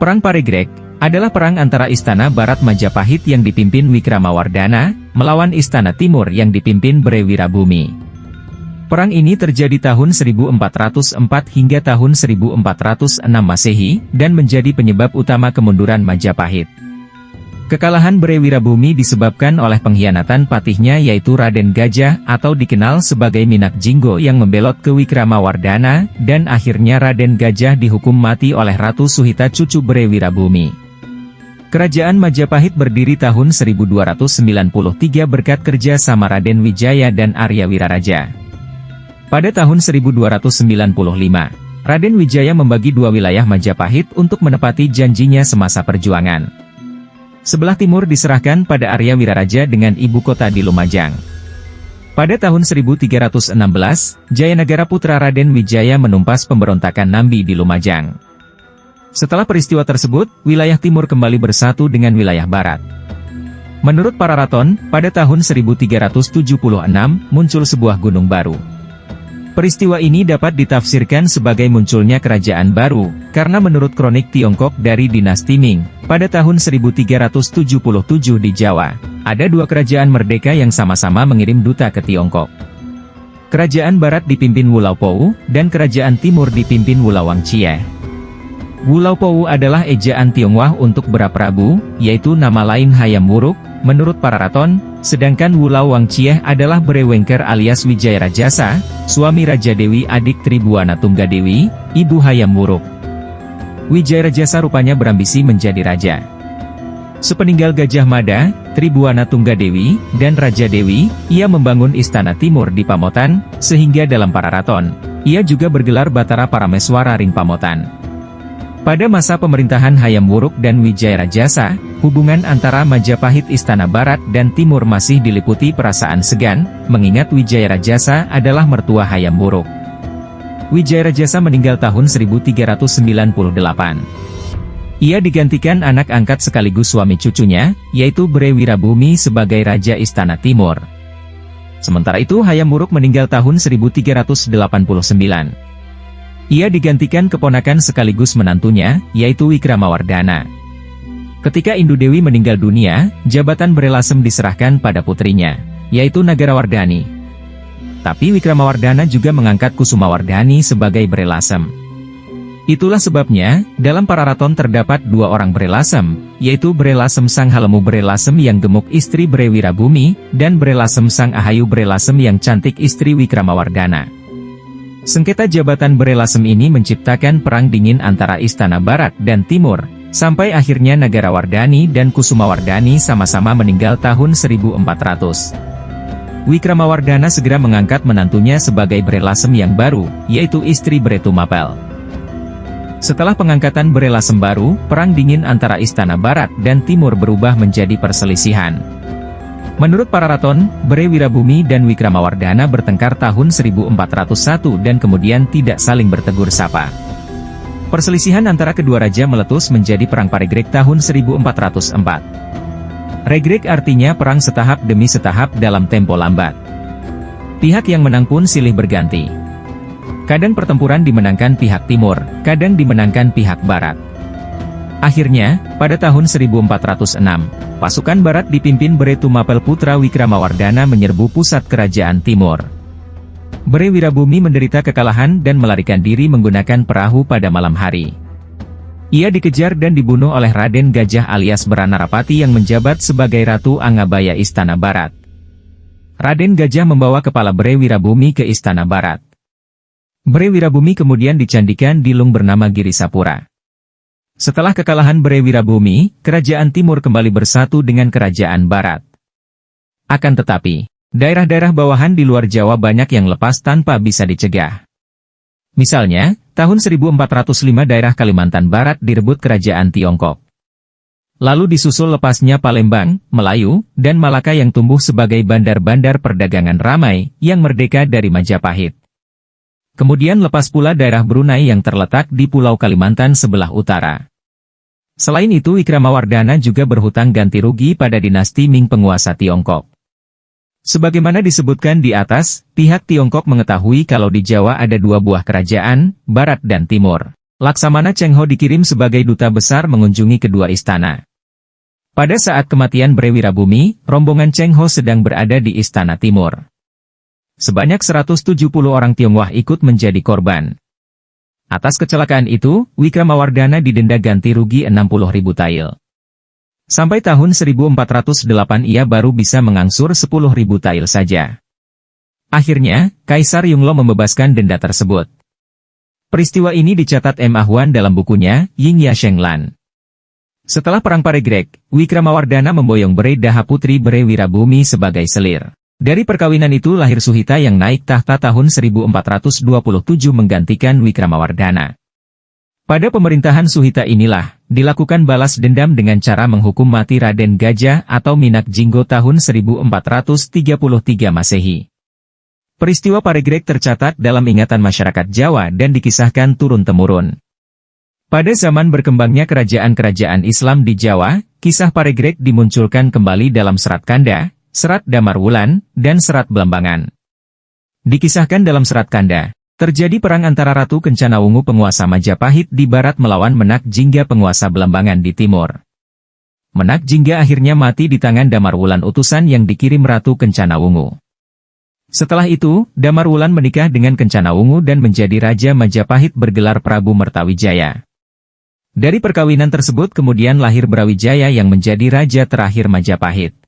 Perang Paregreg adalah perang antara Istana Barat Majapahit yang dipimpin Wikramawardhana melawan Istana Timur yang dipimpin Bre Wirabumi. Perang ini terjadi tahun 1404 hingga tahun 1406 Masehi dan menjadi penyebab utama kemunduran Majapahit. Kekalahan Bre Wirabumi disebabkan oleh pengkhianatan patihnya yaitu Raden Gajah atau dikenal sebagai Minak Jinggo yang membelot ke Wikramawardhana, dan akhirnya Raden Gajah dihukum mati oleh Ratu Suhita cucu Bre Wirabumi. Kerajaan Majapahit berdiri tahun 1293 berkat kerja sama Raden Wijaya dan Arya Wiraraja. Pada tahun 1295, Raden Wijaya membagi dua wilayah Majapahit untuk menepati janjinya semasa perjuangan. Sebelah timur diserahkan pada Arya Wiraraja dengan ibu kota di Lumajang. Pada tahun 1316, Jayanagara putra Raden Wijaya menumpas pemberontakan Nambi di Lumajang. Setelah peristiwa tersebut, wilayah timur kembali bersatu dengan wilayah barat. Menurut para raton, pada tahun 1376, muncul sebuah gunung baru. Peristiwa ini dapat ditafsirkan sebagai munculnya kerajaan baru, karena menurut kronik Tiongkok dari dinasti Ming, pada tahun 1377 di Jawa, ada dua kerajaan merdeka yang sama-sama mengirim duta ke Tiongkok. Kerajaan barat dipimpin Wulaupou, dan kerajaan timur dipimpin Wulawangcie. Wulaupou adalah ejaan Tionghoa untuk Bra-Prabu, yaitu nama lain Hayam Wuruk, menurut para raton, sedangkan Wulawangcie adalah Brewengker alias Wijaya Rajasa, suami Raja Dewi adik Tribuana Tunggadewi, ibu Hayam Wuruk. Wijaya Rajasa rupanya berambisi menjadi raja. Sepeninggal Gajah Mada, Tribuana Tunggadewi, dan Raja Dewi, ia membangun istana timur di Pamotan, sehingga dalam para raton, ia juga bergelar Batara Parameswara Ring Pamotan. Pada masa pemerintahan Hayam Wuruk dan Wijaya Rajasa, hubungan antara Majapahit Istana Barat dan Timur masih diliputi perasaan segan, mengingat Wijaya Rajasa adalah mertua Hayam Wuruk. Wijaya Rajasa meninggal tahun 1398. Ia digantikan anak angkat sekaligus suami cucunya, yaitu Bre Wirabumi sebagai Raja Istana Timur. Sementara itu Hayam Wuruk meninggal tahun 1389. Ia digantikan keponakan sekaligus menantunya, yaitu Wikramawardhana. Ketika Indu Dewi meninggal dunia, jabatan Bre Lasem diserahkan pada putrinya, yaitu Nagarawardhani. Tapi Wikramawardhana juga mengangkat Kusumawardhani sebagai Bre Lasem. Itulah sebabnya, dalam para raton terdapat dua orang Bre Lasem, yaitu Bre Lasem Sang Halemu Bre Lasem yang gemuk istri Bre Wirabumi, dan Bre Lasem Sang Ahayu Bre Lasem yang cantik istri Wikramawardhana. Sengketa jabatan Bre Lasem ini menciptakan perang dingin antara Istana Barat dan Timur, sampai akhirnya Nagarawardhani dan Kusumawardhani sama-sama meninggal tahun 1400. Wikramawardhana segera mengangkat menantunya sebagai Bre Lasem yang baru, yaitu istri Bre Tumapel. Setelah pengangkatan Bre Lasem baru, perang dingin antara Istana Barat dan Timur berubah menjadi perselisihan. Menurut para raton, Bre Wirabumi dan Wikramawardhana bertengkar tahun 1401 dan kemudian tidak saling bertegur sapa. Perselisihan antara kedua raja meletus menjadi Perang Paregreg tahun 1404. Regreg artinya perang setahap demi setahap dalam tempo lambat. Pihak yang menang pun silih berganti. Kadang pertempuran dimenangkan pihak timur, kadang dimenangkan pihak barat. Akhirnya, pada tahun 1406, pasukan barat dipimpin Bre Tumapel putra Wikramawardhana menyerbu pusat kerajaan timur. Bre Wirabumi menderita kekalahan dan melarikan diri menggunakan perahu pada malam hari. Ia dikejar dan dibunuh oleh Raden Gajah alias Beranarapati yang menjabat sebagai Ratu Angabaya Istana Barat. Raden Gajah membawa kepala Bre Wirabumi ke Istana Barat. Bre Wirabumi kemudian dicandikan di lung bernama Girisapura. Setelah kekalahan Bre Wirabumi, kerajaan timur kembali bersatu dengan kerajaan barat. Akan tetapi, daerah-daerah bawahan di luar Jawa banyak yang lepas tanpa bisa dicegah. Misalnya, tahun 1405 daerah Kalimantan Barat direbut kerajaan Tiongkok. Lalu disusul lepasnya Palembang, Melayu, dan Malaka yang tumbuh sebagai bandar-bandar perdagangan ramai, yang merdeka dari Majapahit. Kemudian lepas pula daerah Brunei yang terletak di Pulau Kalimantan sebelah utara. Selain itu Wikramawardhana juga berhutang ganti rugi pada dinasti Ming penguasa Tiongkok. Sebagaimana disebutkan di atas, pihak Tiongkok mengetahui kalau di Jawa ada dua buah kerajaan, Barat dan Timur. Laksamana Cheng Ho dikirim sebagai duta besar mengunjungi kedua istana. Pada saat kematian Bre Wirabumi, rombongan Cheng Ho sedang berada di Istana Timur. Sebanyak 170 orang Tionghoa ikut menjadi korban. Atas kecelakaan itu, Wikramawardhana didenda ganti rugi 60.000 tael. Sampai tahun 1408 ia baru bisa mengangsur 10.000 tael saja. Akhirnya, Kaisar Yongle membebaskan denda tersebut. Peristiwa ini dicatat M. Ahwan dalam bukunya, Ying Ya Sheng Lan. Setelah Perang Paregreg, Wikramawardhana memboyong Bre Daha putri Bre Wirabumi sebagai selir. Dari perkawinan itu lahir Suhita yang naik tahta tahun 1427 menggantikan Wikramawardhana. Pada pemerintahan Suhita inilah, dilakukan balas dendam dengan cara menghukum mati Raden Gajah atau Minak Jinggo tahun 1433 Masehi. Peristiwa Paregreg tercatat dalam ingatan masyarakat Jawa dan dikisahkan turun-temurun. Pada zaman berkembangnya kerajaan-kerajaan Islam di Jawa, kisah Paregreg dimunculkan kembali dalam Serat Kanda, Serat Damar Wulan, dan Serat Belambangan. Dikisahkan dalam Serat Kanda, terjadi perang antara Ratu Kencana Wungu penguasa Majapahit di barat melawan Menak Jingga penguasa Belambangan di timur. Menak Jingga akhirnya mati di tangan Damar Wulan utusan yang dikirim Ratu Kencana Wungu. Setelah itu, Damar Wulan menikah dengan Kencana Wungu dan menjadi Raja Majapahit bergelar Prabu Mertawijaya. Dari perkawinan tersebut kemudian lahir Brawijaya yang menjadi raja terakhir Majapahit.